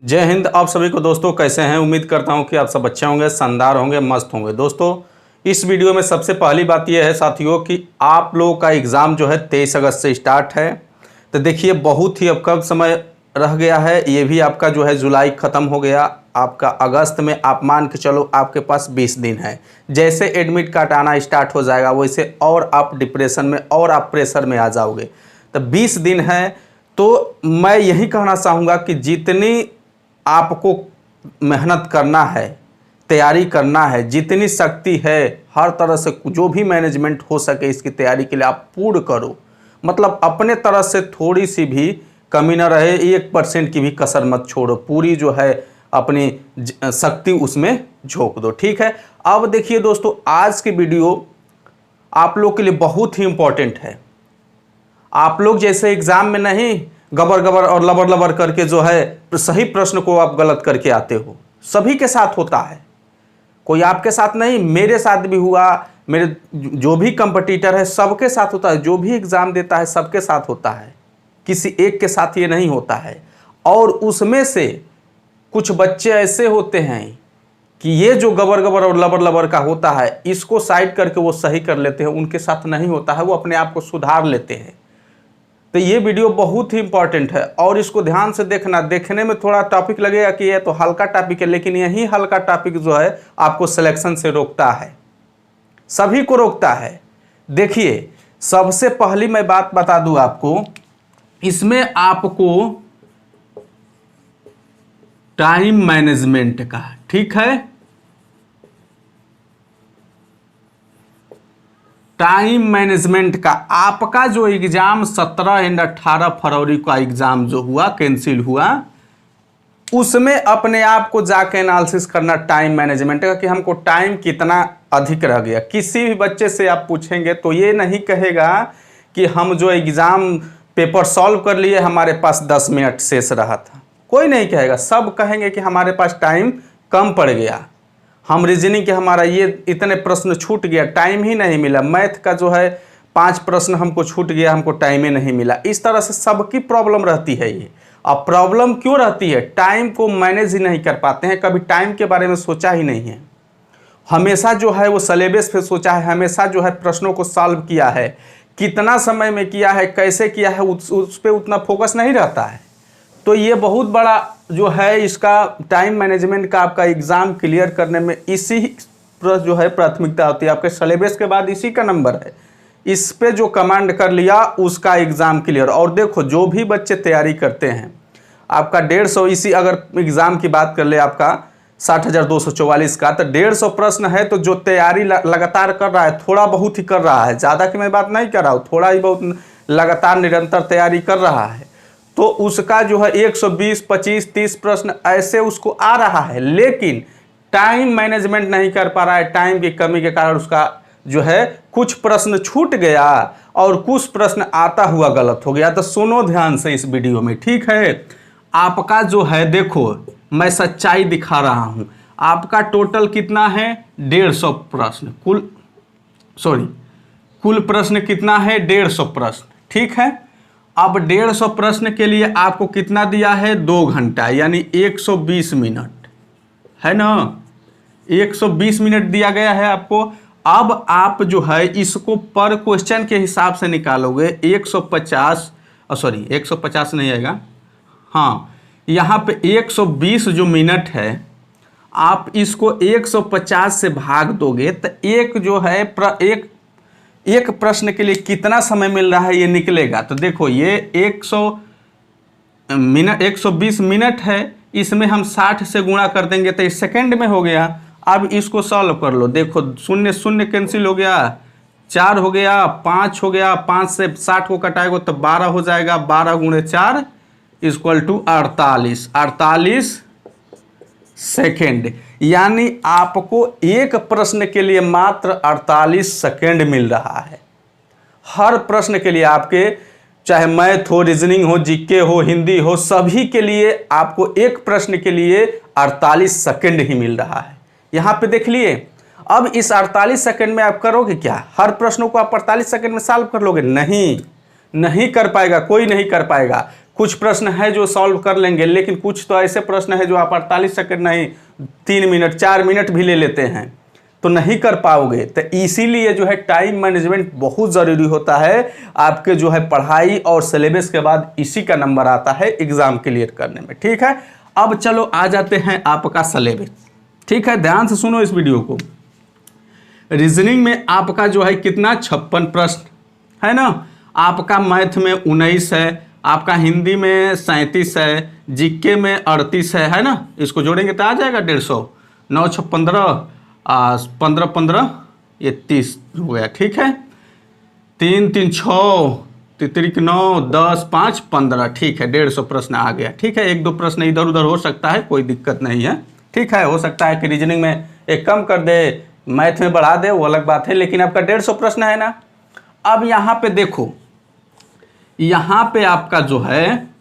जय हिंद। आप सभी को दोस्तों कैसे हैं। उम्मीद करता हूं कि आप सब अच्छे होंगे, शानदार होंगे, मस्त होंगे। दोस्तों इस वीडियो में सबसे पहली बात यह है साथियों कि आप लोगों का एग्ज़ाम जो है 23 अगस्त से स्टार्ट है। तो देखिए बहुत ही अब कम समय रह गया है। ये भी आपका जो है जुलाई ख़त्म हो गया। आपका अगस्त में आप मान के चलो आपके पास 20 दिन है। जैसे एडमिट कार्ड आना स्टार्ट हो जाएगा वैसे और आप डिप्रेशन में और आप प्रेशर में आ जाओगे। तो 20 दिन है। तो मैं यही कहना चाहूँगा कि जितनी आपको मेहनत करना है, तैयारी करना है, जितनी शक्ति है हर तरह से जो भी मैनेजमेंट हो सके इसकी तैयारी के लिए आप पूर्ण करो। मतलब अपने तरफ से थोड़ी सी भी कमी ना रहे, 1% की भी कसर मत छोड़ो। पूरी जो है अपनी शक्ति उसमें झोंक दो। ठीक है। अब देखिए दोस्तों आज की वीडियो आप लोग के लिए बहुत ही इंपॉर्टेंट है। आप लोग जैसे एग्जाम में नहीं गबर गबर और लबर लबर करके जो है सही प्रश्न को आप गलत करके आते हो, सभी के साथ होता है। कोई आपके साथ नहीं, मेरे साथ भी हुआ, मेरे जो भी कंपटीटर है सबके साथ होता है। जो भी एग्जाम देता है सबके साथ होता है, किसी एक के साथ ये नहीं होता है। और उसमें से कुछ बच्चे ऐसे होते हैं कि ये जो गबर गबर और लबर लबर का होता है इसको साइड करके वो सही कर लेते हैं। उनके साथ नहीं होता है, वो अपने आप को सुधार लेते हैं। तो ये वीडियो बहुत ही इंपॉर्टेंट है और इसको ध्यान से देखना। देखने में थोड़ा टॉपिक लगेगा कि ये तो हल्का टॉपिक है, लेकिन यही हल्का टॉपिक जो है आपको सिलेक्शन से रोकता है, सभी को रोकता है। देखिए सबसे पहली मैं बात बता दूं आपको, इसमें आपको टाइम मैनेजमेंट का, ठीक है, टाइम मैनेजमेंट का आपका जो एग्जाम 17 एंड 18 फरवरी का एग्जाम जो हुआ कैंसिल हुआ, उसमें अपने आप को जाके एनालिसिस करना टाइम मैनेजमेंट का कि हमको टाइम कितना अधिक रह गया। किसी भी बच्चे से आप पूछेंगे तो ये नहीं कहेगा कि हम जो एग्जाम पेपर सॉल्व कर लिए हमारे पास 10 मिनट शेष रहा था, कोई नहीं कहेगा। सब कहेंगे कि हमारे पास टाइम कम पड़ गया, हम रीजनिंग के हमारा ये इतने प्रश्न छूट गया, टाइम ही नहीं मिला। मैथ का जो है 5 प्रश्न हमको छूट गया, हमको टाइम ही नहीं मिला। इस तरह से सबकी प्रॉब्लम रहती है ये। अब प्रॉब्लम क्यों रहती है? टाइम को मैनेज ही नहीं कर पाते हैं, कभी टाइम के बारे में सोचा ही नहीं है। हमेशा जो है वो सिलेबस पे सोचा है, हमेशा जो है प्रश्नों को सॉल्व किया है, कितना समय में किया है, कैसे किया है, उस पर उतना फोकस नहीं रहता है। तो ये बहुत बड़ा जो है इसका टाइम मैनेजमेंट का आपका एग्ज़ाम क्लियर करने में इसी जो है प्राथमिकता होती है। आपके सिलेबस के बाद इसी का नंबर है, इस पे जो कमांड कर लिया उसका एग्ज़ाम क्लियर। और देखो जो भी बच्चे तैयारी करते हैं आपका 150, इसी अगर एग्ज़ाम की बात कर ले आपका 60,244 का, तो 150 प्रश्न है। तो जो तैयारी लगातार कर रहा है, थोड़ा बहुत ही कर रहा है, ज़्यादा की मैं बात नहीं कर रहा हूँ, थोड़ा ही बहुत लगातार निरंतर तैयारी कर रहा है, तो उसका जो है 120, 25, 30 प्रश्न ऐसे उसको आ रहा है। लेकिन टाइम मैनेजमेंट नहीं कर पा रहा है। टाइम की कमी के कारण उसका जो है कुछ प्रश्न छूट गया और कुछ प्रश्न आता हुआ गलत हो गया। तो सुनो ध्यान से इस वीडियो में, ठीक है। आपका जो है देखो मैं सच्चाई दिखा रहा हूं। आपका टोटल कितना है? 150 प्रश्न, कुल प्रश्न कितना है? 150 प्रश्न, ठीक है। अब 150 प्रश्न के लिए आपको कितना दिया है? 2 घंटा, यानी 120 मिनट, है ना। 120 मिनट दिया गया है आपको। अब आप जो है इसको पर क्वेश्चन के हिसाब से निकालोगे। 150 नहीं आएगा, हाँ, यहाँ पे 120 जो मिनट है आप इसको 150 से भाग दोगे तो एक जो है एक प्रश्न के लिए कितना समय मिल रहा है ये निकलेगा। तो देखो ये 120 मिनट है, इसमें हम 60 से गुणा कर देंगे तो इस सेकंड में हो गया। अब इसको सॉल्व कर लो। देखो शून्य शून्य कैंसिल हो गया, 4 हो गया, 5 हो गया, 5 से 60 को कटाएगा तो 12 हो जाएगा। 12 गुणे 4 इक्वल टू 48 सेकेंड। यानी आपको एक प्रश्न के लिए मात्र 48 सेकेंड मिल रहा है। हर प्रश्न के लिए आपके, चाहे मैथ हो, रीजनिंग हो, जीके हो, हिंदी हो, सभी के लिए आपको एक प्रश्न के लिए 48 सेकेंड ही मिल रहा है। यहां पे देख लिए। अब इस 48 सेकेंड में आप करोगे क्या? हर प्रश्नों को आप 48 सेकेंड में सॉल्व कर लोगे? नहीं कर पाएगा, कोई नहीं कर पाएगा। कुछ प्रश्न है जो सॉल्व कर लेंगे, लेकिन कुछ तो ऐसे प्रश्न है जो आप 48 सेकंड नहीं 3 मिनट 4 मिनट भी ले लेते हैं तो नहीं कर पाओगे। तो इसीलिए जो है टाइम मैनेजमेंट बहुत ज़रूरी होता है आपके जो है पढ़ाई और सिलेबस के बाद इसी का नंबर आता है एग्ज़ाम क्लियर करने में। ठीक है, अब चलो आ जाते हैं आपका सिलेबस। ठीक है, ध्यान से सुनो इस वीडियो को। रीजनिंग में आपका जो है कितना 56 प्रश्न है ना, आपका मैथ में 19 है, आपका हिंदी में 37 है, जीके में 38 है ना, इसको जोड़ेंगे तो आ जाएगा 150, 9 6 15 15 15 ये 30 हो गया। ठीक है, 3 3 6 तितरिक 9 10 5 15। ठीक है, 150 प्रश्न आ गया। ठीक है, 1-2 प्रश्न इधर उधर हो सकता है, कोई दिक्कत नहीं है। ठीक है, हो सकता है कि रीजनिंग में एक कम कर दे, मैथ में बढ़ा दे, वो अलग बात है, लेकिन आपका 150 प्रश्न है ना। अब यहाँ पे देखो, यहाँ पे आपका जो है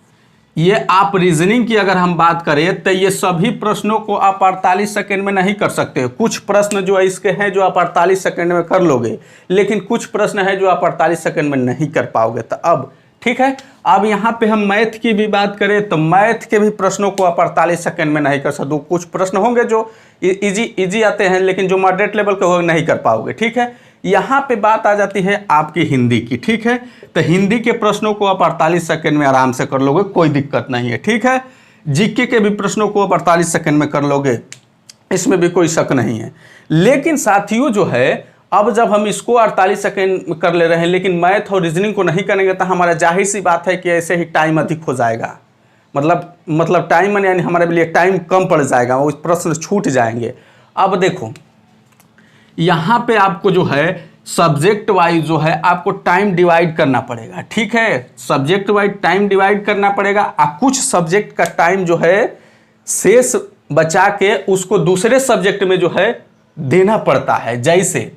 ये आप रीजनिंग की अगर हम बात करें तो ये सभी प्रश्नों को आप 48 सेकंड में नहीं कर सकते। कुछ प्रश्न जो है इसके हैं जो आप 48 सेकंड में कर लोगे, लेकिन कुछ प्रश्न है जो आप 48 सेकंड में नहीं कर पाओगे। तो अब ठीक है, अब यहाँ पे हम मैथ की भी बात करें तो मैथ के भी प्रश्नों को आप 48 सेकंड में नहीं कर सकते। कुछ प्रश्न होंगे जो इजी आते हैं, लेकिन जो मॉडरेट लेवल के हो नहीं कर पाओगे। ठीक है, यहाँ पे बात आ जाती है आपकी हिंदी की। ठीक है, तो हिंदी के प्रश्नों को आप 48 सेकंड में आराम से कर लोगे, कोई दिक्कत नहीं है। ठीक है, जीके के भी प्रश्नों को आप 48 सेकंड में कर लोगे, इसमें भी कोई शक नहीं है। लेकिन साथियों जो है अब जब हम इसको 48 सेकंड में कर ले रहे हैं, लेकिन मैथ और रीजनिंग को नहीं करेंगे तो हमारा जाहिर सी बात है कि ऐसे ही टाइम अधिक हो जाएगा। मतलब टाइम यानी हमारे लिए टाइम कम पड़ जाएगा, वो प्रश्न छूट जाएंगे। अब देखो यहाँ पे आपको जो है सब्जेक्ट वाइज जो है आपको टाइम डिवाइड करना पड़ेगा। ठीक है, सब्जेक्ट वाइज टाइम डिवाइड करना पड़ेगा, और कुछ सब्जेक्ट का टाइम जो है शेष बचा के उसको दूसरे सब्जेक्ट में जो है देना पड़ता है। जैसे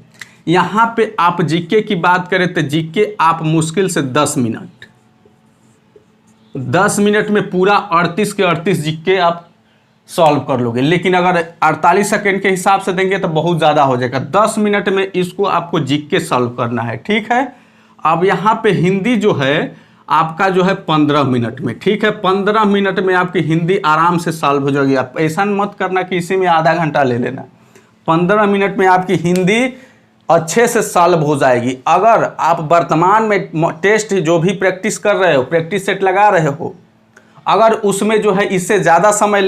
यहाँ पे आप जीके की बात करें तो जीके आप मुश्किल से 10 मिनट में पूरा 38 के 38 जीके आप सॉल्व कर लोगे, लेकिन अगर 48 सेकंड के हिसाब से देंगे तो बहुत ज़्यादा हो जाएगा। 10 मिनट में इसको आपको जीके सॉल्व करना है। ठीक है, अब यहाँ पे हिंदी जो है आपका जो है 15 मिनट में। ठीक है, 15 मिनट में आपकी हिंदी आराम से सॉल्व हो जाएगी। आप ऐसा मत करना कि इसी में आधा घंटा ले लेना, 15 मिनट में आपकी हिंदी अच्छे से सॉल्व हो जाएगी। अगर आप वर्तमान में टेस्ट जो भी प्रैक्टिस कर रहे हो, प्रैक्टिस सेट लगा रहे हो, अगर उसमें जो है इससे ज़्यादा समय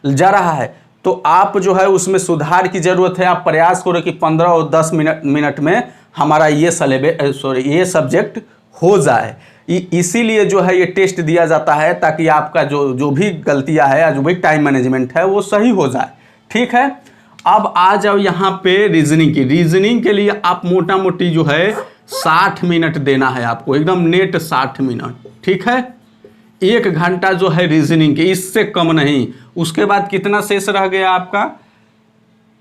जा रहा है तो आप जो है उसमें सुधार की ज़रूरत है। आप प्रयास करो कि 15 और 10 मिनट में हमारा ये ये सब्जेक्ट हो जाए। इसीलिए जो है ये टेस्ट दिया जाता है, ताकि आपका जो भी गलतियां है या जो भी टाइम मैनेजमेंट है वो सही हो जाए। ठीक है, अब आ जाओ यहाँ पे रीजनिंग की। रीजनिंग के लिए आप मोटा मोटी जो है 60 मिनट देना है आपको, एकदम नेट 60 मिनट। ठीक है, 1 घंटा जो है रीजनिंग के, इससे कम नहीं। उसके बाद कितना शेष रह गया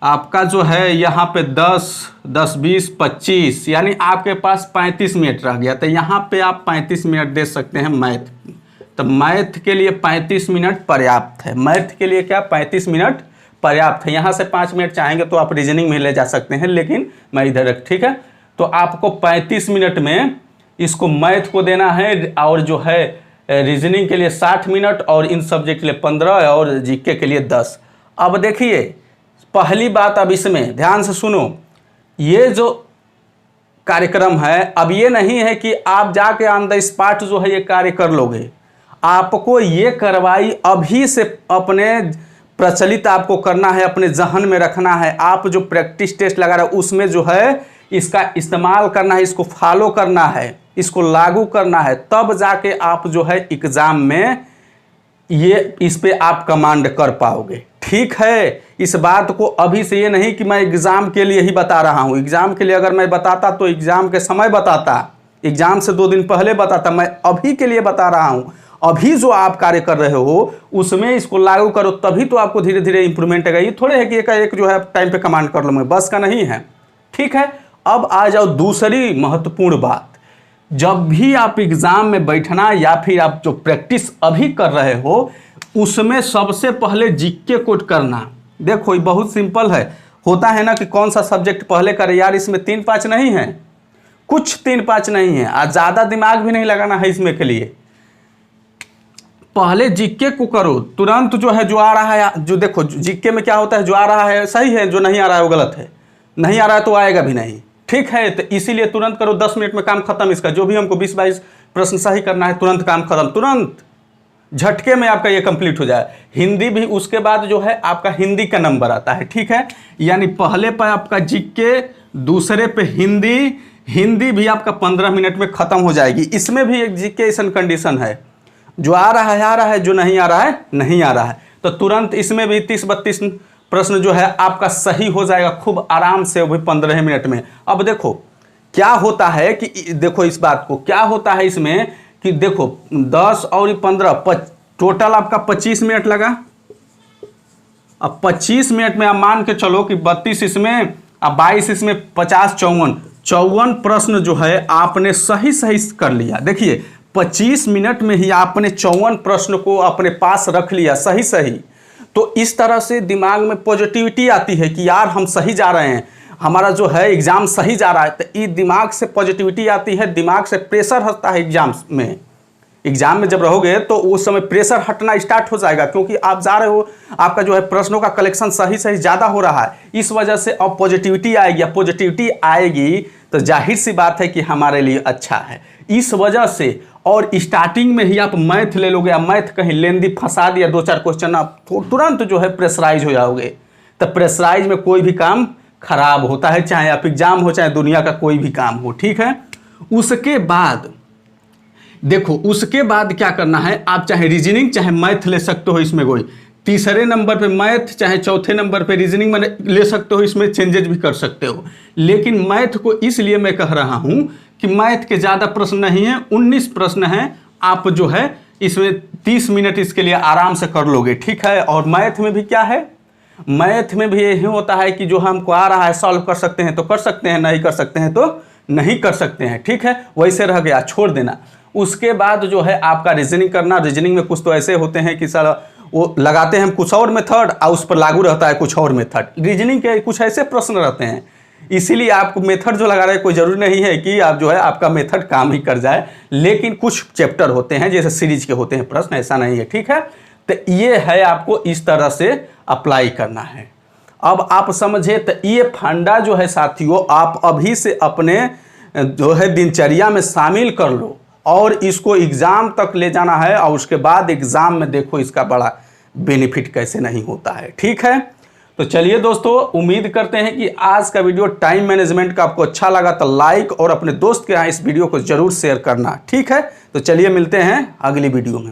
आपका जो है यहाँ पे 10 10 20 25, यानी आपके पास 35 मिनट रह गया। तो यहाँ पे आप 35 मिनट दे सकते हैं मैथ की। तो मैथ के लिए 35 मिनट पर्याप्त है। मैथ के लिए क्या 35 मिनट पर्याप्त है। यहाँ से 5 मिनट चाहेंगे तो आप रीजनिंग में ले जा सकते हैं, लेकिन मैं इधर रख। ठीक है, तो आपको 35 मिनट में इसको मैथ को देना है, और जो है रीजनिंग के लिए 60 मिनट, और इन सब्जेक्ट के लिए 15 और जीके के लिए 10। अब देखिए पहली बात, अब इसमें ध्यान से सुनो, ये जो कार्यक्रम है अब ये नहीं है कि आप जाके ऑन द स्पॉट जो है ये कार्य कर लोगे। आपको ये कार्रवाई अभी से अपने प्रचलित आपको करना है, अपने जहन में रखना है। आप जो प्रैक्टिस टेस्ट लगा रहे हो उसमें जो है इसका इस्तेमाल करना है, इसको फॉलो करना है, इसको लागू करना है, तब जाके आप जो है एग्ज़ाम में इस पे आप कमांड कर पाओगे। ठीक है, इस बात को अभी से ये नहीं कि मैं एग्ज़ाम के लिए ही बता रहा हूँ। एग्ज़ाम के लिए अगर मैं बताता तो एग्ज़ाम के समय बताता, एग्ज़ाम से 2 दिन पहले बताता। मैं अभी के लिए बता रहा हूँ, अभी जो आप कार्य कर रहे हो उसमें इसको लागू करो, तभी तो आपको धीरे धीरे इंप्रूवमेंट आएगा। ये थोड़े है कि एक जो है टाइम पे कमांड कर लो, मैं बस का नहीं है। ठीक है, अब आ जाओ दूसरी महत्वपूर्ण बात। जब भी आप एग्ज़ाम में बैठना या फिर आप जो प्रैक्टिस अभी कर रहे हो उसमें सबसे पहले जीके कोट करना। देखो ये बहुत सिंपल है, होता है ना कि कौन सा सब्जेक्ट पहले करे, यार इसमें 3-5 नहीं है, कुछ 3-5 नहीं है, और ज़्यादा दिमाग भी नहीं लगाना है इसमें के लिए। पहले जीके को करो, तुरंत जो है जो आ रहा है, जो देखो जीके में क्या होता है, जो आ रहा है सही है, जो नहीं आ रहा है वो गलत है, नहीं आ रहा है तो आएगा भी नहीं, ठीक है। तो इसीलिए तुरंत करो, 10 मिनट में काम खत्म इसका। जो भी हमको 20-22 प्रश्न सही करना है, तुरंत काम खत्म, तुरंत झटके में आपका ये कंप्लीट हो जाए। हिंदी भी उसके बाद जो है आपका हिंदी का नंबर आता है, ठीक है। यानी पहले पर आपका जीके, दूसरे पे हिंदी, हिंदी भी आपका 15 मिनट में खत्म हो जाएगी। इसमें भी एक जीके ऐसा कंडीशन है, जो आ रहा है, जो नहीं आ रहा है नहीं आ रहा है। तो तुरंत इसमें भी 30-32 प्रश्न जो है आपका सही हो जाएगा खूब आराम से, वो भी 15 मिनट में। अब देखो क्या होता है कि देखो इस बात को, क्या होता है इसमें कि देखो 10 और 15 टोटल आपका 25 मिनट लगा। अब 25 मिनट में आप मान के चलो कि 32 इसमें, अब 22 इसमें, 50, 54 प्रश्न जो है आपने सही कर लिया। देखिए 25 मिनट में ही आपने 54 प्रश्न को अपने पास रख लिया सही। तो इस तरह से दिमाग में पॉजिटिविटी आती है कि यार हम सही जा रहे हैं, हमारा जो है एग्जाम सही जा रहा है। तो ये दिमाग से पॉजिटिविटी आती है, दिमाग से प्रेशर हटता है। एग्जाम में जब रहोगे तो उस समय प्रेशर हटना स्टार्ट हो जाएगा, क्योंकि आप जा रहे हो, आपका जो है प्रश्नों का कलेक्शन सही ज़्यादा हो रहा है। इस वजह से अब पॉजिटिविटी आएगी, पॉजिटिविटी आएगी तो जाहिर सी बात है कि हमारे लिए अच्छा है। इस वजह से, और स्टार्टिंग में ही आप मैथ ले लोगे, आप मैथ कहीं लेंदी फंसा दिया 2-4 क्वेश्चन, आप तुरंत जो है प्रेशराइज हो जाओगे। तो प्रेशराइज में कोई भी काम खराब होता है, चाहे आप एग्जाम हो, चाहे दुनिया का कोई भी काम हो, ठीक है। उसके बाद देखो, उसके बाद क्या करना है, आप चाहे रीजनिंग चाहे मैथ ले सकते हो। इसमें कोई तीसरे नंबर पे मैथ, चाहे चौथे नंबर पे रीजनिंग में ले सकते हो, इसमें चेंजेस भी कर सकते हो। लेकिन मैथ को इसलिए मैं कह रहा हूं कि मैथ के ज़्यादा प्रश्न नहीं है, 19 प्रश्न हैं। आप जो है इसमें 30 मिनट इसके लिए आराम से कर लोगे, ठीक है। और मैथ में भी क्या है, मैथ में भी यही होता है कि जो हमको आ रहा है सॉल्व कर सकते हैं तो कर सकते हैं, नहीं कर सकते हैं तो नहीं कर सकते हैं, ठीक है। वैसे रह गया, छोड़ देना। उसके बाद जो है आपका रीजनिंग करना। रीजनिंग में कुछ तो ऐसे होते हैं कि सर वो लगाते हैं कुछ और मेथड और उस पर लागू रहता है कुछ और मेथड। रीजनिंग के कुछ ऐसे प्रश्न रहते हैं, इसीलिए आपको मेथड जो लगा रहे हैं, कोई ज़रूरी नहीं है कि आप जो है आपका मेथड काम ही कर जाए। लेकिन कुछ चैप्टर होते हैं जैसे सीरीज के होते हैं प्रश्न, ऐसा नहीं है, ठीक है। तो ये है आपको इस तरह से अप्लाई करना है। अब आप समझे, तो ये फंडा जो है साथियों, आप अभी से अपने जो है दिनचर्या में शामिल कर लो और इसको एग्ज़ाम तक ले जाना है। और उसके बाद एग्ज़ाम में देखो इसका बड़ा बेनिफिट कैसे नहीं होता है, ठीक है। तो चलिए दोस्तों, उम्मीद करते हैं कि आज का वीडियो टाइम मैनेजमेंट का आपको अच्छा लगा। तो लाइक और अपने दोस्त के यहाँ इस वीडियो को ज़रूर शेयर करना, ठीक है। तो चलिए मिलते हैं अगली वीडियो में।